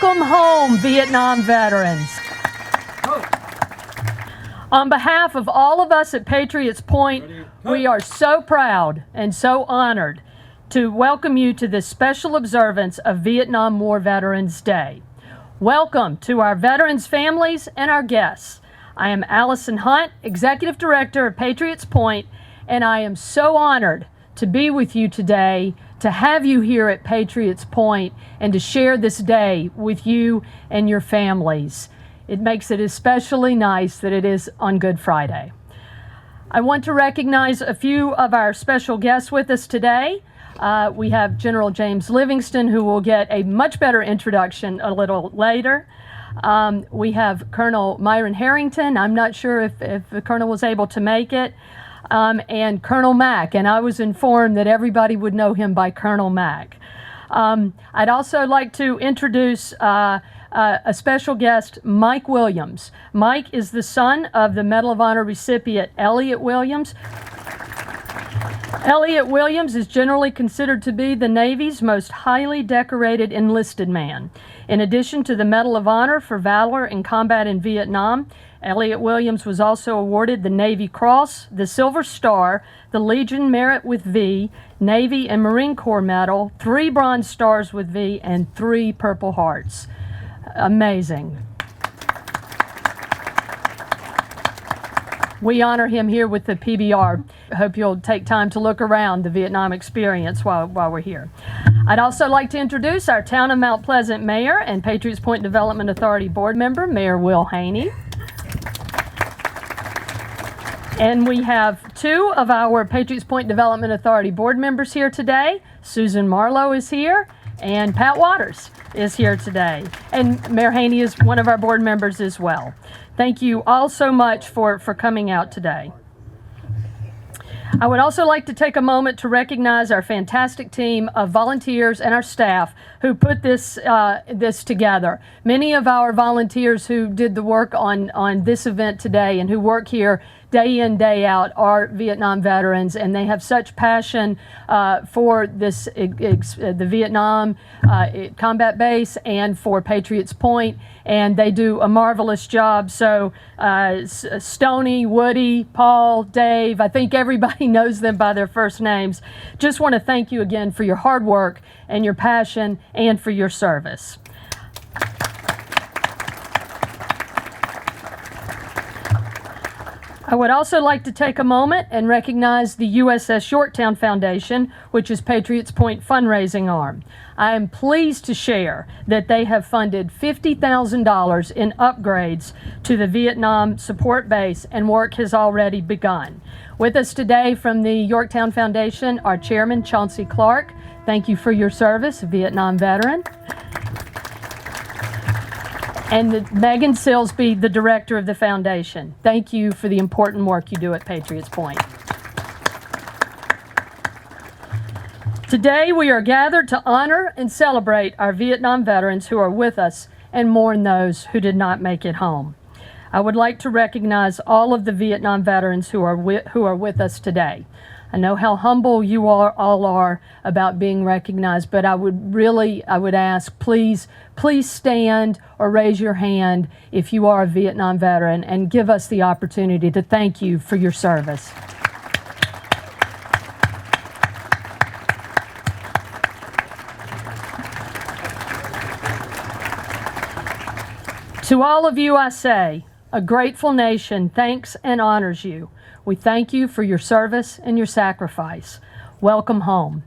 Welcome home, Vietnam veterans. On behalf of all of us at Patriots Point, we are so proud and so honored to welcome you to this special observance of Vietnam War Veterans Day. Welcome to our veterans' families and our guests. I am Allison Hunt, Executive Director of Patriots Point, and I am so honored to be with you today, to have you here at Patriots Point, and to share this day with you and your families. It makes it especially nice that it is on Good Friday. I want to recognize a few of our special guests with us today. We have General James Livingston, who will get a much better introduction a little later. We have Colonel Myron Harrington. I'm not sure if the Colonel was able to make it. And Colonel Mack, and I was informed that everybody would know him by Colonel Mack. I'd also like to introduce a special guest, Mike Williams. Mike is the son of the Medal of Honor recipient Elliott Williams. Elliott Williams is generally considered to be the Navy's most highly decorated enlisted man. In addition to the Medal of Honor for valor in combat in Vietnam, Elliott Williams was also awarded the Navy Cross, the Silver Star, the Legion Merit with V, Navy and Marine Corps Medal, 3 Bronze Stars with V, and 3 Purple Hearts. Amazing. We honor him here with the PBR. I hope you'll take time to look around the Vietnam experience while we're here. I'd also like to introduce our Town of Mount Pleasant Mayor and Patriots Point Development Authority Board Member, Mayor Will Haney. And we have 2 of our Patriots Point Development Authority board members here today. Susan Marlowe is here, and Pat Waters is here today. And Mayor Haney is one of our board members as well. Thank you all so much for coming out today. I would also like to take a moment to recognize our fantastic team of volunteers and our staff who put this together. Many of our volunteers who did the work on this event today and who work here day in, day out are Vietnam veterans, and they have such passion for this, the Vietnam combat base and for Patriots Point, and they do a marvelous job. So Stoney, Woody, Paul, Dave, I think everybody knows them by their first names. Just want to thank you again for your hard work and your passion and for your service. I would also like to take a moment and recognize the USS Yorktown Foundation, which is Patriots Point fundraising arm. I am pleased to share that they have funded $50,000 in upgrades to the Vietnam support base, and work has already begun. With us today from the Yorktown Foundation, our chairman, Chauncey Clark. Thank you for your service, a Vietnam veteran. And Megan Silsby, the director of the foundation. Thank you for the important work you do at Patriots Point. Today we are gathered to honor and celebrate our Vietnam veterans who are with us and mourn those who did not make it home. I would like to recognize all of the Vietnam veterans who are with us today. I know how humble you all are about being recognized, but I would ask, please stand or raise your hand if you are a Vietnam veteran, and give us the opportunity to thank you for your service. To all of you I say, a grateful nation thanks and honors you. We thank you for your service and your sacrifice. Welcome home.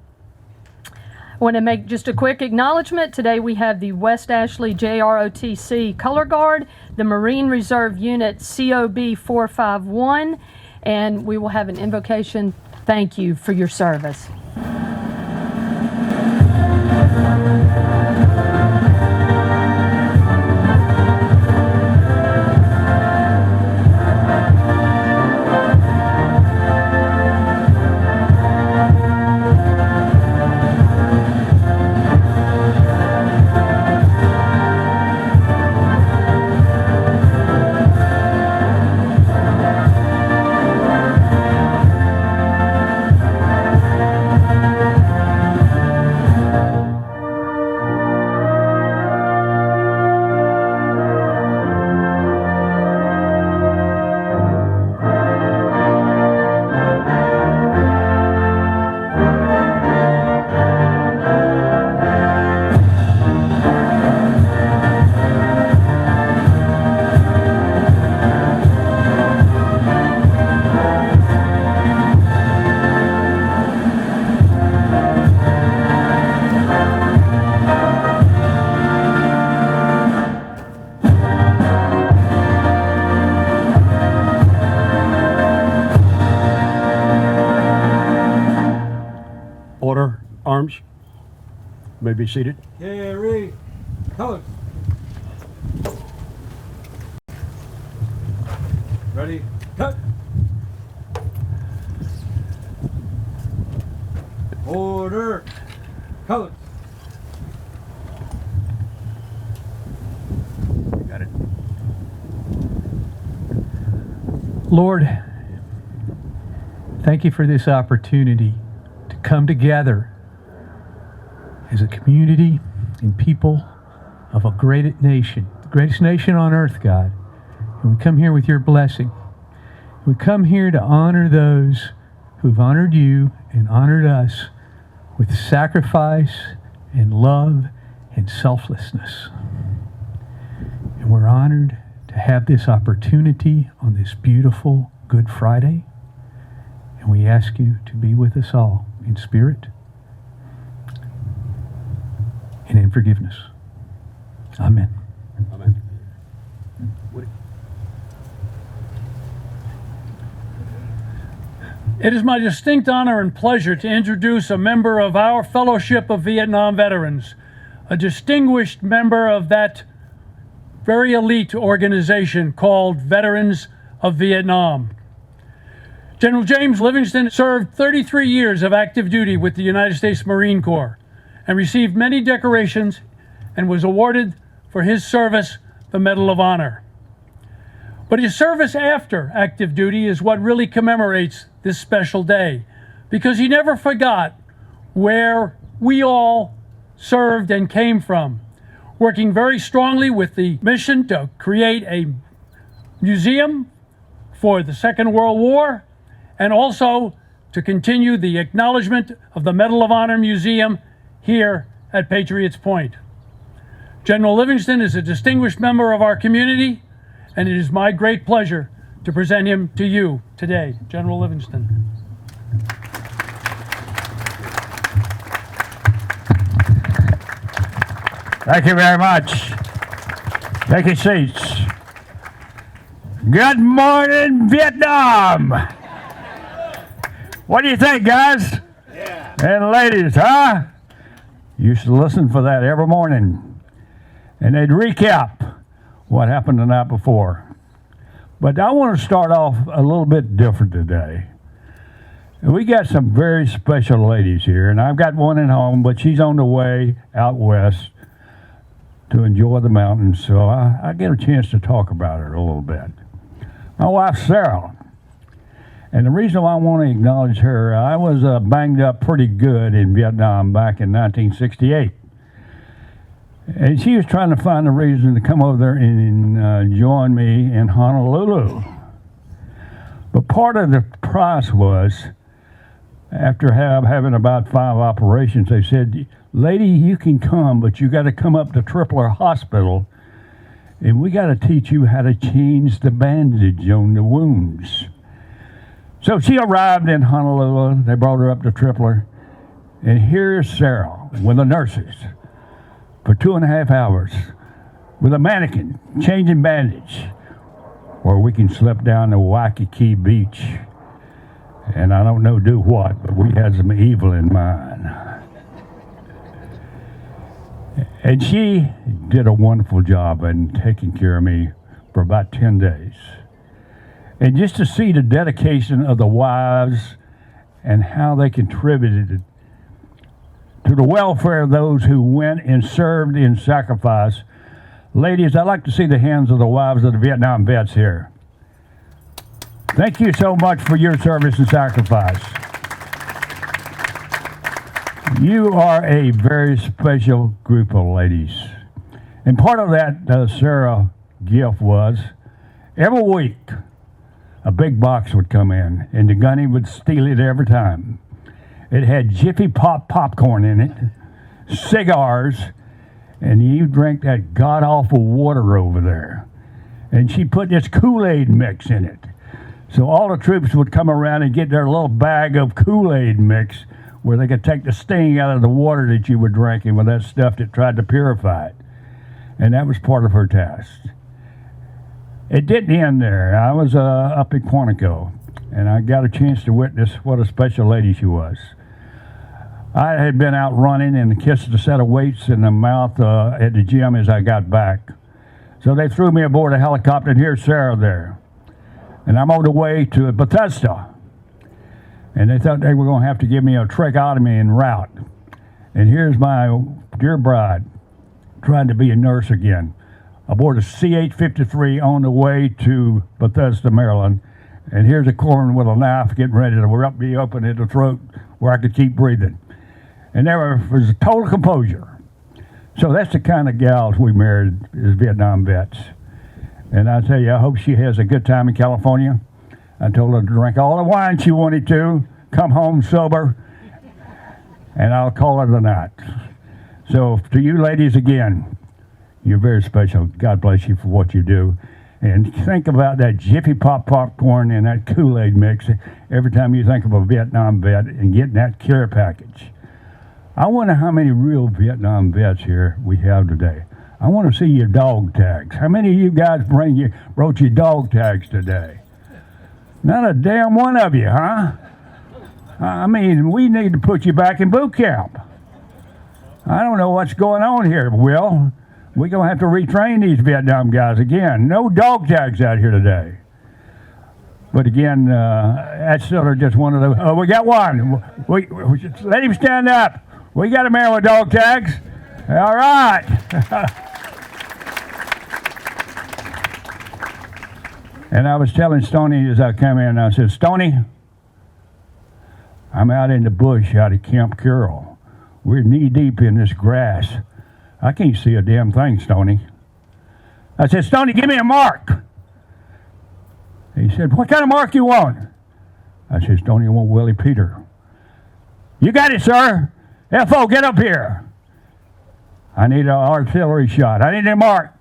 I want to make just a quick acknowledgement. Today we have the West Ashley JROTC Color Guard, the Marine Reserve Unit COB 451, and we will have an invocation. Thank you for your service. May be seated. Carry. Colors. Ready. Cut. Order. Colors. Got it. Lord, thank you for this opportunity to come together as a community and people of a great nation, the greatest nation on earth, God. And we come here with your blessing. We come here to honor those who've honored you and honored us with sacrifice and love and selflessness. And we're honored to have this opportunity on this beautiful Good Friday. And we ask you to be with us all in spirit and in forgiveness. Amen. Amen. It is my distinct honor and pleasure to introduce a member of our Fellowship of Vietnam Veterans, a distinguished member of that very elite organization called Veterans of Vietnam. General James Livingston served 33 years of active duty with the United States Marine Corps and received many decorations and was awarded for his service the Medal of Honor. But his service after active duty is what really commemorates this special day, because he never forgot where we all served and came from, working very strongly with the mission to create a museum for the Second World War, and also to continue the acknowledgement of the Medal of Honor Museum here at Patriots Point. General Livingston is a distinguished member of our community, and it is my great pleasure to present him to you today. General Livingston. Thank you very much. Take your seats. Good morning, Vietnam. What do you think, guys? Yeah. And ladies, huh? You should listen for that every morning. And they'd recap what happened the night before. But I want to start off a little bit different today. We got some very special ladies here, and I've got one at home, but she's on the way out west to enjoy the mountains, so I get a chance to talk about her a little bit. My wife, Sarah. And the reason why I want to acknowledge her, I was banged up pretty good in Vietnam back in 1968. And she was trying to find a reason to come over there and join me in Honolulu. But part of the price was, after having about 5 operations, they said, lady, you can come, but you got to come up to Tripler Hospital, and we got to teach you how to change the bandage on the wounds. So she arrived in Honolulu. They brought her up to Tripler, and here's Sarah with the nurses for 2.5 hours with a mannequin changing bandage, where we can slip down to Waikiki Beach. And I don't know do what, but we had some evil in mind. And she did a wonderful job in taking care of me for about 10 days. And just to see the dedication of the wives and how they contributed to the welfare of those who went and served in sacrifice. Ladies, I'd like to see the hands of the wives of the Vietnam vets here. Thank you so much for your service and sacrifice. You are a very special group of ladies. And part of that Sarah gift was, every week, a big box would come in, and the gunny would steal it every time. It had Jiffy Pop popcorn in it, cigars, and you drank that god-awful water over there. And she put this Kool-Aid mix in it. So all the troops would come around and get their little bag of Kool-Aid mix where they could take the sting out of the water that you were drinking with that stuff that tried to purify it. And that was part of her task. It didn't end there. I was up in Quantico, and I got a chance to witness what a special lady she was. I had been out running and kissed a set of weights in the mouth at the gym as I got back. So they threw me aboard a helicopter, and here's Sarah there. And I'm on the way to Bethesda. And they thought they were going to have to give me a tracheotomy en route. And here's my dear bride trying to be a nurse again, aboard a C-853 on the way to Bethesda, Maryland. And here's a coroner with a knife getting ready to rip me open at the throat where I could keep breathing. And there was a total composure. So that's the kind of gals we married as Vietnam vets. And I tell you, I hope she has a good time in California. I told her to drink all the wine she wanted to, come home sober, and I'll call her tonight. So to you ladies again, you're very special. God bless you for what you do. And think about that Jiffy Pop popcorn and that Kool-Aid mix every time you think of a Vietnam vet and getting that care package. I wonder how many real Vietnam vets here we have today. I want to see your dog tags. How many of you guys wrote your dog tags today? Not a damn one of you, huh? I mean, we need to put you back in boot camp. I don't know what's going on here, Will. We're going to have to retrain these Vietnam guys again. No dog tags out here today. But again, that's sort of just one of the... Oh, we got one. Let him stand up. We got a man with dog tags. All right. And I was telling Stoney as I come in, I said, Stoney, I'm out in the bush out at Camp Carroll. We're knee-deep in this grass. I can't see a damn thing, Stoney. I said, Stoney, give me a mark. He said, what kind of mark you want? I said, Stoney, I want Willie Peter. You got it, sir. FO, get up here. I need an artillery shot. I need a mark.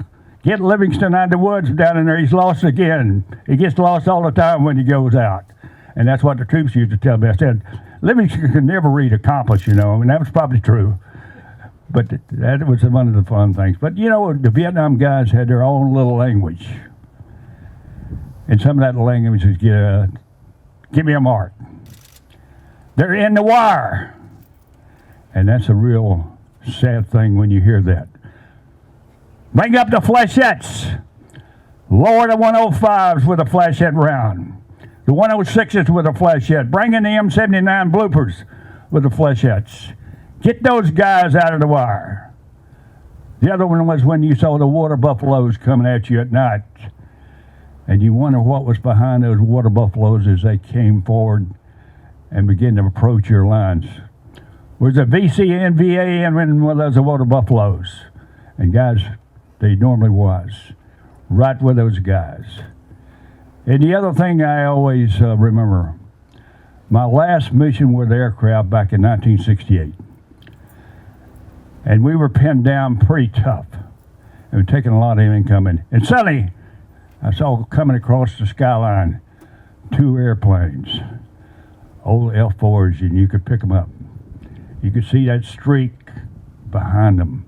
Get Livingston out of the woods down in there. He's lost again. He gets lost all the time when he goes out. And that's what the troops used to tell me. I said, Livingston could never read accomplish, you know, and that was probably true. But that was one of the fun things. But, you know, the Vietnam guys had their own little language. And some of that language is, give me a mark. They're in the wire. And that's a real sad thing when you hear that. Bring up the flechettes. Lower the 105s with a flechette round. The 106s with a flechette. Bring in the M79 bloopers with the flechettes. Get those guys out of the wire. The other one was when you saw the water buffaloes coming at you at night. And you wonder what was behind those water buffaloes as they came forward and began to approach your lines. Was a VCN, VAN, and one of those water buffaloes. And guys, they normally was. Right with those guys. And the other thing I always remember, my last mission with the aircraft back in 1968. And we were pinned down pretty tough. And we're taking a lot of incoming. And suddenly, I saw coming across the skyline 2 airplanes, old F-4s, and you could pick them up. You could see that streak behind them.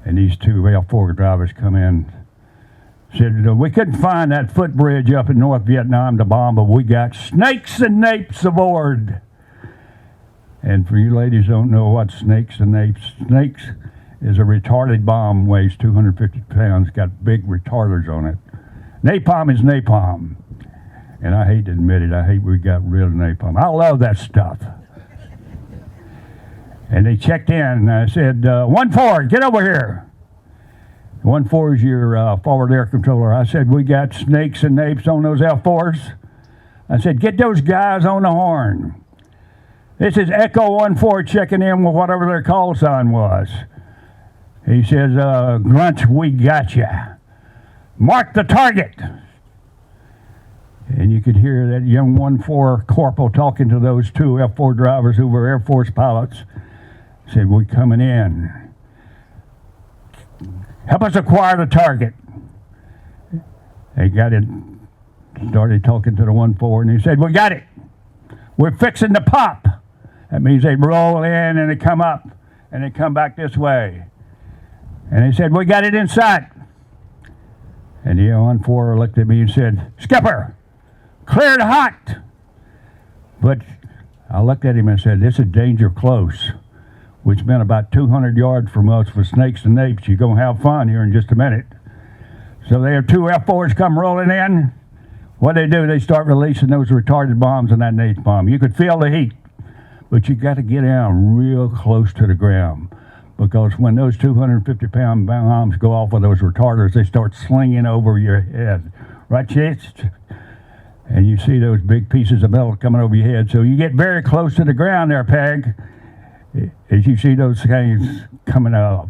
And these 2 F-4 drivers come in, said, we couldn't find that footbridge up in North Vietnam to bomb, but we got snakes and napes aboard. And for you ladies who don't know what snakes and napes, snakes is a retarded bomb, weighs 250 pounds, got big retarders on it. Napalm is napalm. And I hate to admit it, I hate we got rid of napalm. I love that stuff. And they checked in, and I said, 1-4, get over here. 1-4 is your forward air controller. I said, we got snakes and napes on those F-4s. I said, get those guys on the horn. This is Echo 1-4 checking in with whatever their call sign was. He says, Grunt, we got you. Mark the target. And you could hear that young 1-4 corporal talking to those 2 F-4 drivers who were Air Force pilots. Said, we're coming in. Help us acquire the target. They got it, started talking to the 1-4, and he said, we got it. We're fixing to pop. That means they roll in and they come up and they come back this way. And he said, we got it in sight. And the 1-4 looked at me and said, Skipper, cleared hot. But I looked at him and said, "This is danger close," which meant about 200 yards from us with snakes and apes. You're going to have fun here in just a minute. So there are two F-4s come rolling in. What they do, they start releasing those retarded bombs and that H bomb. You could feel the heat, but you got to get down real close to the ground, because when those 250-pound bombs go off with those retarders, they start slinging over your head. Right, chest? And you see those big pieces of metal coming over your head. So you get very close to the ground there, Peg, as you see those things coming off.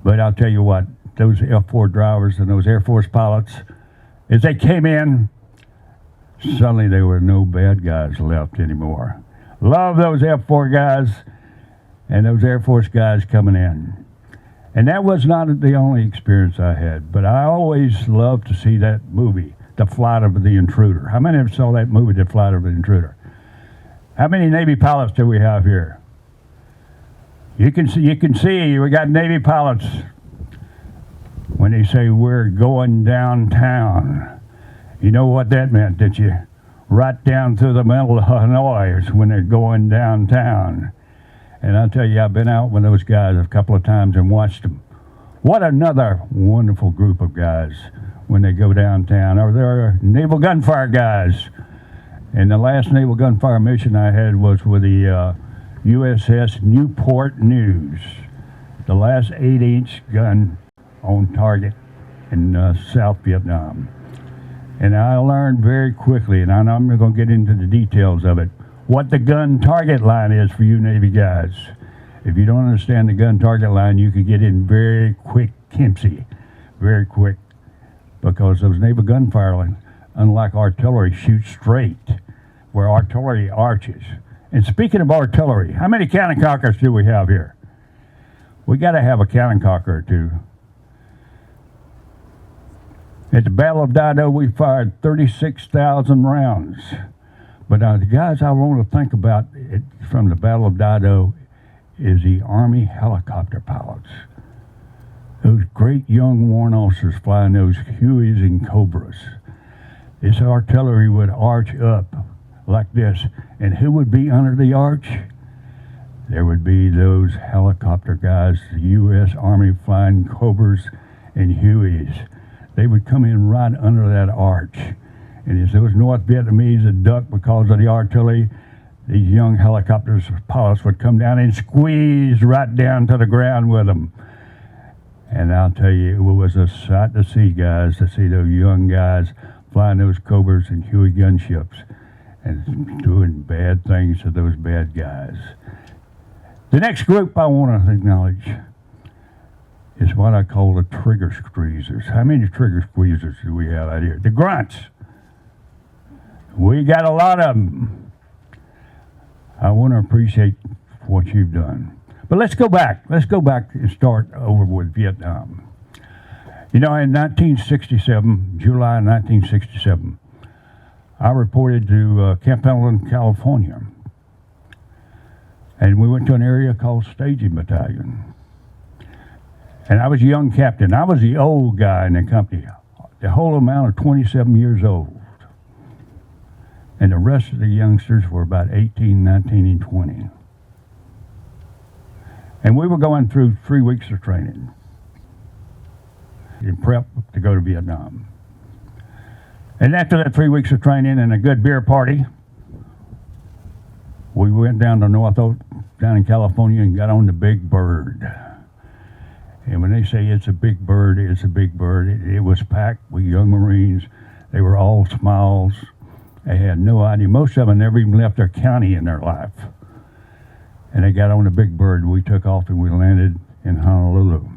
But I'll tell you what, those F-4 drivers and those Air Force pilots, as they came in, suddenly there were no bad guys left anymore. Love those F-4 guys and those Air Force guys coming in. And that was not the only experience I had, but I always loved to see that movie, The Flight of the Intruder. How many of you saw that movie, The Flight of the Intruder? How many Navy pilots do we have here? You can see we got Navy pilots. When they say we're going downtown, you know what that meant, did you? Right down through the middle of Hanoi when they're going downtown. And I'll tell you, I've been out with those guys a couple of times and watched them. What another wonderful group of guys when they go downtown. Or they're naval gunfire guys. And the last naval gunfire mission I had was with the USS Newport News, the last 8-inch gun on target in South Vietnam. And I learned very quickly, and I'm not going to get into the details of it, what the gun target line is for you Navy guys. If you don't understand the gun target line, you can get in very quick, Kempsey, very quick, because those naval gunfire lines, unlike artillery, shoot straight, where artillery arches. And speaking of artillery, how many cannon cockers do we have here? We got to have a cannon cocker or two. At the Battle of Dido, we fired 36,000 rounds. But the guys I want to think about from the Battle of Dido is the Army helicopter pilots. Those great young warrant officers flying those Hueys and Cobras. This artillery would arch up like this. And who would be under the arch? There would be those helicopter guys, the U.S. Army flying Cobras and Hueys. They would come in right under that arch. And as those North Vietnamese had ducked because of the artillery, these young helicopters pilots would come down and squeeze right down to the ground with them. And I'll tell you, it was a sight to see, guys, to see those young guys flying those Cobras and Huey gunships and doing bad things to those bad guys. The next group I want to acknowledge is what I call the trigger squeezers. How many trigger squeezers do we have out here? The grunts. We got a lot of them. I want to appreciate what you've done. But let's go back. Let's go back and start over with Vietnam. You know, in 1967, July 1967, I reported to Camp Pendleton, California. And we went to an area called Staging Battalion. And I was a young captain. I was the old guy in the company, the whole amount of 27 years old. And the rest of the youngsters were about 18, 19, and 20. And we were going through 3 weeks of training in prep to go to Vietnam. And after that 3 weeks of training and a good beer party, we went down to North Oak, down in California, and got on the Big Bird. And when they say it's a big bird, it's a big bird. It was packed with young Marines. They were all smiles. They had no idea. Most of them never even left their county in their life. And they got on the Big Bird. We took off and we landed in Honolulu.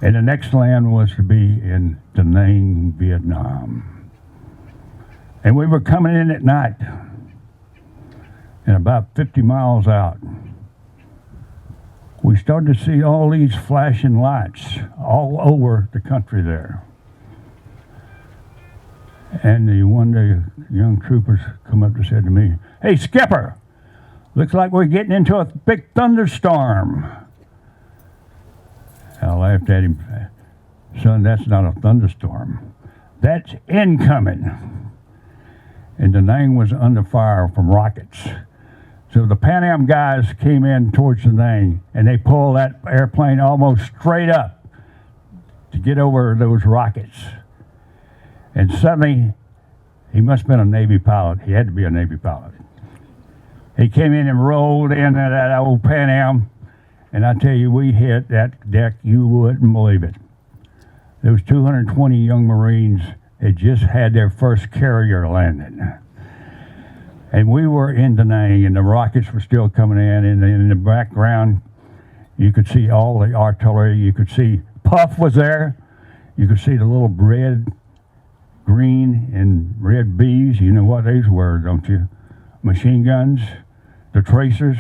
And the next land was to be in Da Nang, Vietnam. And we were coming in at night. And about 50 miles out, we started to see all these flashing lights all over the country there. And one day, young troopers come up and said to me, "Hey, Skipper, looks like we're getting into a big thunderstorm." I laughed at him. "Son, that's not a thunderstorm. That's incoming." and Da Nang was under fire from rockets. So the Pan Am guys came in towards Da Nang, and they pulled that airplane almost straight up to get over those rockets. And suddenly, he must have been a Navy pilot. He had to be a Navy pilot. He came in and rolled into that old Pan Am, and I tell you, we hit that deck, you wouldn't believe it. Those 220 young Marines had just had their first carrier landed. And we were in Da Nang, and the rockets were still coming in, and in the background, you could see all the artillery. You could see Puff was there. You could see the little red, green, and red Bs. You know what these were, don't you? Machine guns, the tracers,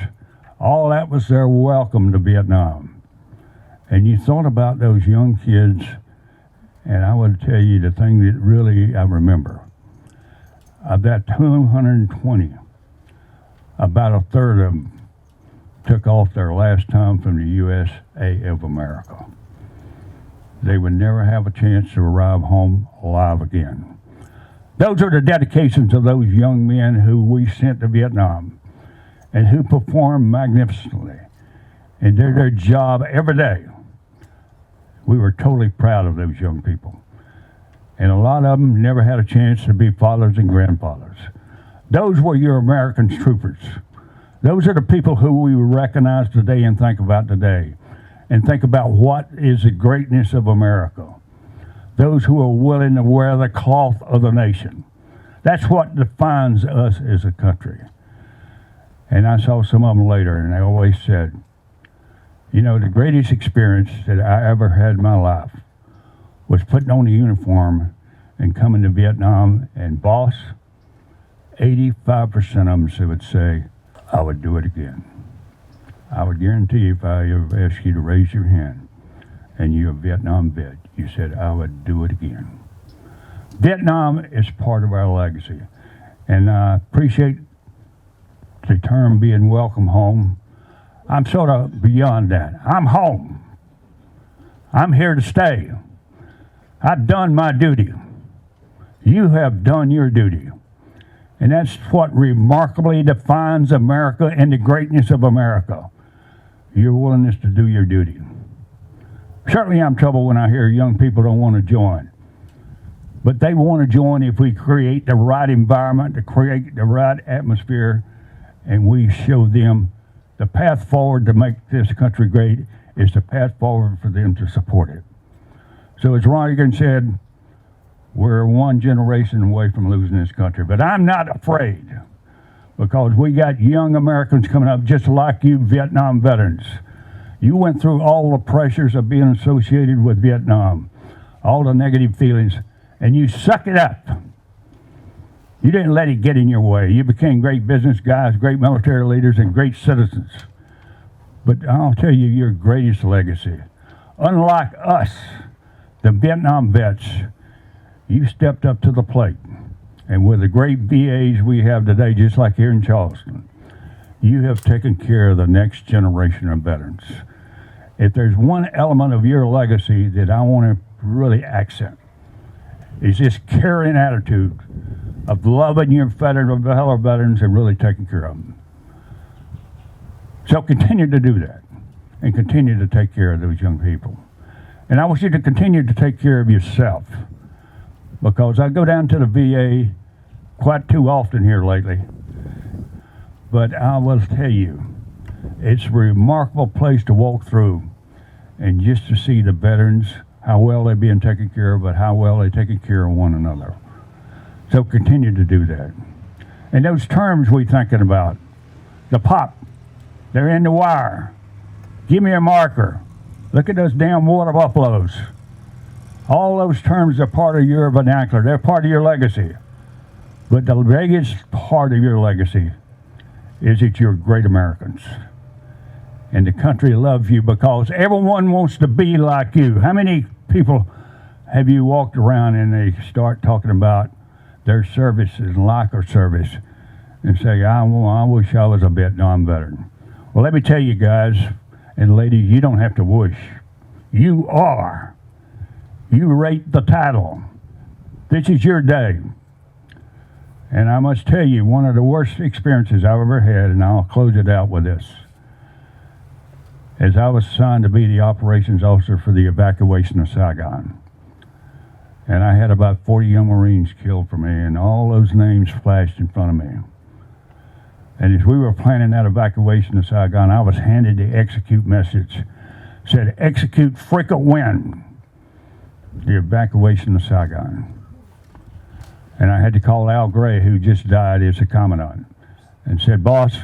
all that was their welcome to Vietnam. And you thought about those young kids, and I would tell you the thing that really I remember. Of that 220, about a third of them took off their last time from the USA of America. They would never have a chance to arrive home alive again. Those are the dedications of those young men who we sent to Vietnam and who performed magnificently and did their job every day. We were totally proud of those young people. And a lot of them never had a chance to be fathers and grandfathers. Those were your American troopers. Those are the people who we recognize today and think about today, and think about what is the greatness of America. Those who are willing to wear the cloth of the nation. That's what defines us as a country. And I saw some of them later, and they always said, you know, the greatest experience that I ever had in my life was putting on a uniform and coming to Vietnam, and boss, 85% of them would say, I would do it again. I would guarantee you if I ever asked you to raise your hand and you're a Vietnam vet, you said, I would do it again. Vietnam is part of our legacy, and I appreciate the term being welcome home. I'm sort of beyond that. I'm home. I'm here to stay. I've done my duty. You have done your duty. And that's what remarkably defines America and the greatness of America. Your willingness to do your duty. Certainly I'm troubled when I hear young people don't want to join. But they want to join if we create the right environment, to create the right atmosphere, and we show them the path forward to make this country great is the path forward for them to support it. So as Ron Reagan said, we're one generation away from losing this country. But I'm not afraid, because we got young Americans coming up just like you Vietnam veterans. You went through all the pressures of being associated with Vietnam, all the negative feelings, and you sucked it up. You didn't let it get in your way. You became great business guys, great military leaders, and great citizens. But I'll tell you your greatest legacy. Unlike us, the Vietnam vets, you stepped up to the plate. And with the great VAs we have today, just like here in Charleston, you have taken care of the next generation of veterans. If there's one element of your legacy that I want to really accent, is this caring attitude of loving your fellow veterans and really taking care of them. So continue to do that, and continue to take care of those young people. And I want you to continue to take care of yourself, because I go down to the VA quite too often here lately. But I will tell you, it's a remarkable place to walk through, and just to see the veterans, how well they're being taken care of, but how well they're taking care of one another. So continue to do that. And those terms we're thinking about, the pop, they're in the wire. Give me a marker. Look at those damn water buffaloes. All those terms are part of your vernacular. They're part of your legacy. But the biggest part of your legacy is that you're great Americans. And the country loves you because everyone wants to be like you. How many people have you walked around and they start talking about their service and lack of service and say, I wish I was a Vietnam veteran? Well, let me tell you guys and ladies, you don't have to wish. You are. You rate the title. This is your day. And I must tell you, one of the worst experiences I've ever had, and I'll close it out with this, is I was assigned to be the operations officer for the evacuation of Saigon. And I had about 40 young Marines killed for me, and all those names flashed in front of me. And as we were planning that evacuation of Saigon, I was handed the execute message. It said, execute frequent win, the evacuation of Saigon. And I had to call Al Gray, who just died as a commandant, and said, boss,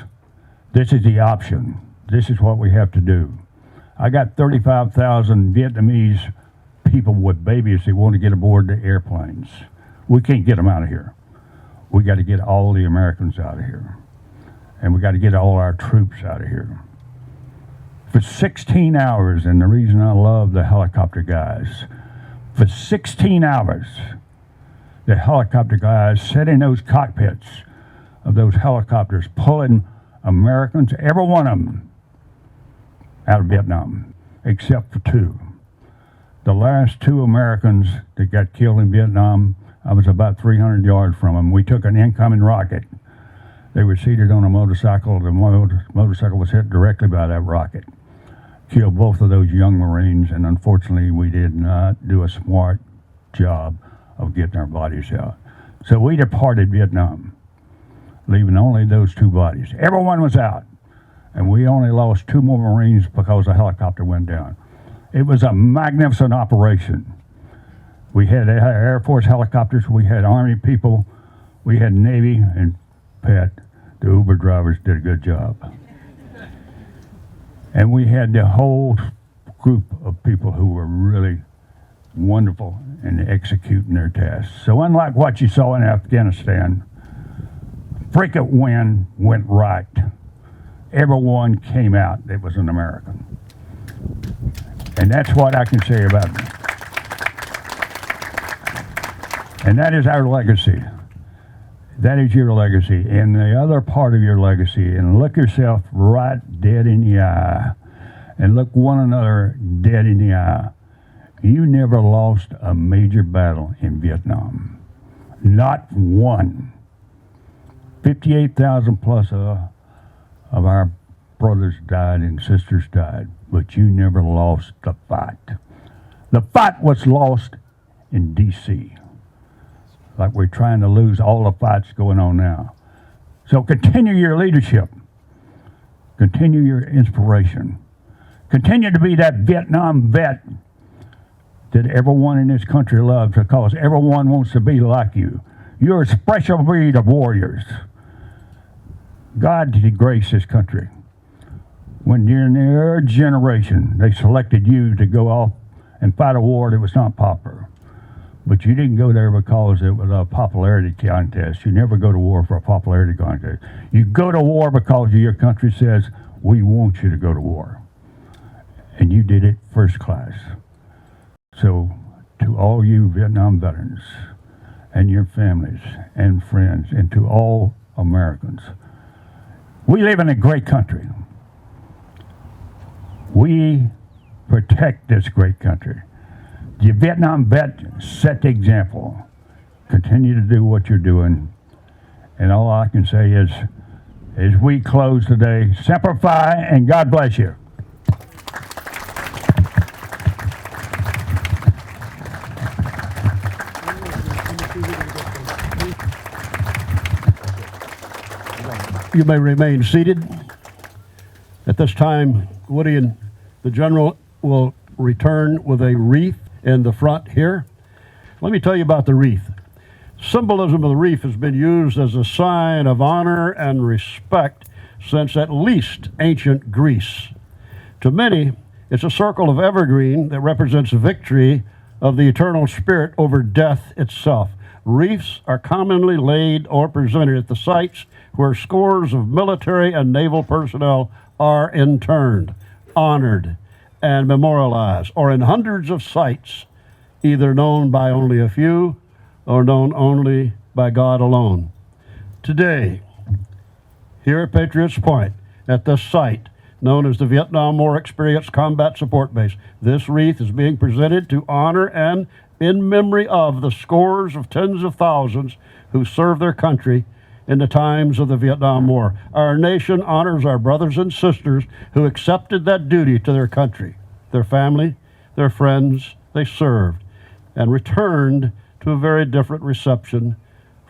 this is the option. This is what we have to do. I got 35,000 Vietnamese people with babies that want to get aboard the airplanes. We can't get them out of here. We got to get all the Americans out of here. And we got to get all our troops out of here. For 16 hours, and the reason I love the helicopter guys, for 16 hours, the helicopter guys sat in those cockpits of those helicopters, pulling Americans, every one of them, out of Vietnam, except for two. The last two Americans that got killed in Vietnam, I was about 300 yards from them. We took an incoming rocket. They were seated on a motorcycle. The motorcycle was hit directly by that rocket. Killed both of those young Marines, and unfortunately we did not do a smart job of getting our bodies out. So we departed Vietnam, leaving only those two bodies. Everyone was out, and we only lost two more Marines because the helicopter went down. It was a magnificent operation. We had Air Force helicopters, we had Army people, we had Navy, and Pat, the Uber drivers, did a good job. And we had the whole group of people who were really wonderful in executing their tasks. So unlike what you saw in Afghanistan, frequent win went right. Everyone came out that was an American. And that's what I can say about it. And that is our legacy. That is your legacy. And the other part of your legacy, and look yourself right dead in the eye, and look one another dead in the eye. You never lost a major battle in Vietnam. Not one. 58,000 plus of our brothers died and sisters died, but you never lost the fight. The fight was lost in D.C., like we're trying to lose all the fights going on now. So continue your leadership. Continue your inspiration. Continue to be that Vietnam vet that everyone in this country loves, because everyone wants to be like you. You're a special breed of warriors. God did grace this country. When during their generation, they selected you to go off and fight a war that was not popular. But you didn't go there because it was a popularity contest. You never go to war for a popularity contest. You go to war because your country says, we want you to go to war. And you did it first class. So to all you Vietnam veterans and your families and friends, and to all Americans, we live in a great country. We protect this great country. The Vietnam vet set the example. Continue to do what you're doing. And all I can say is, as we close today, Semper Fi, and God bless you. You may remain seated. At this time, Woody and the General will return with a wreath in the front here. Let me tell you about the wreath. Symbolism of the wreath has been used as a sign of honor and respect since at least ancient Greece. To many, it's a circle of evergreen that represents victory of the eternal spirit over death itself. Wreaths are commonly laid or presented at the sites where scores of military and naval personnel are interned, honored, and memorialized, or in hundreds of sites, either known by only a few or known only by God alone. Today, here at Patriots Point, at this site known as the Vietnam War Experience Combat Support Base, this wreath is being presented to honor and in memory of the scores of tens of thousands who served their country in the times of the Vietnam War. Our nation honors our brothers and sisters who accepted that duty to their country, their family, their friends they served, and returned to a very different reception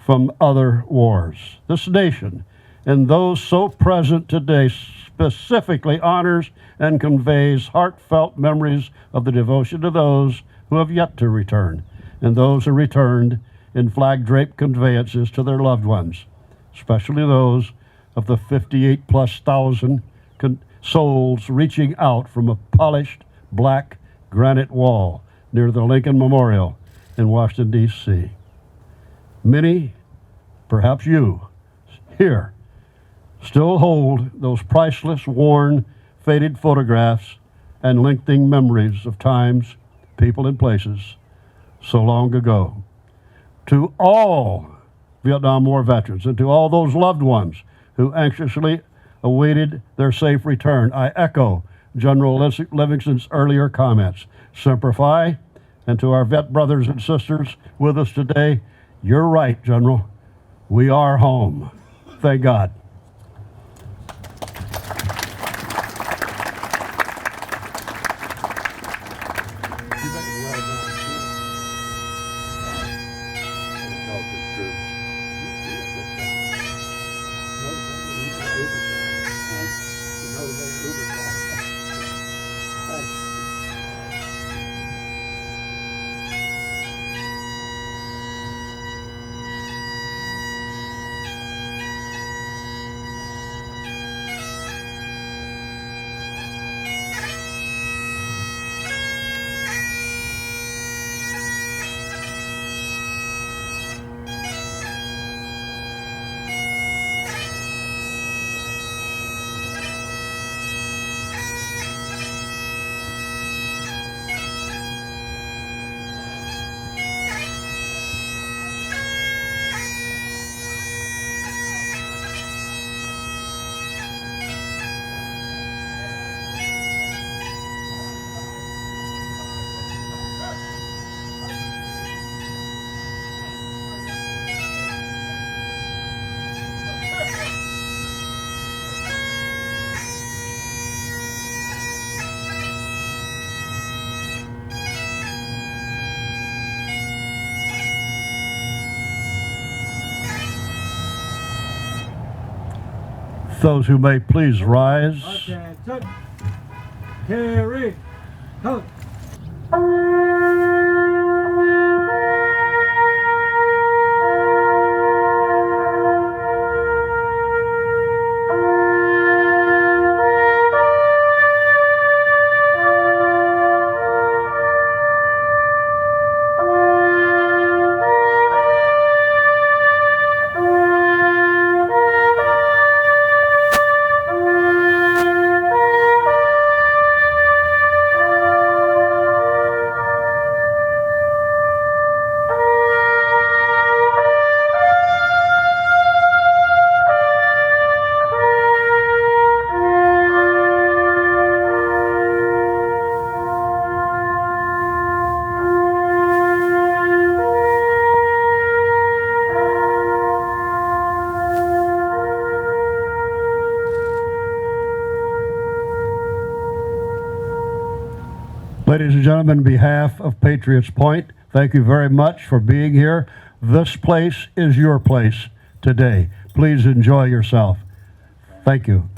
from other wars. This nation and those so present today specifically honors and conveys heartfelt memories of the devotion to those who have yet to return, and those who returned in flag-draped conveyances to their loved ones, especially those of the 58+ thousand souls reaching out from a polished black granite wall near the Lincoln Memorial in Washington, D.C. Many, perhaps you, here, still hold those priceless, worn, faded photographs and lengthening memories of times, people, and places so long ago. To all Vietnam War veterans and to all those loved ones who anxiously awaited their safe return, I echo General Livingston's earlier comments. Semper Fi, and to our vet brothers and sisters with us today, you're right, General. We are home. Thank God. Those who may please rise. Attention. Carry. Colors. Ladies and gentlemen, on behalf of Patriots Point, thank you very much for being here. This place is your place today. Please enjoy yourself. Thank you.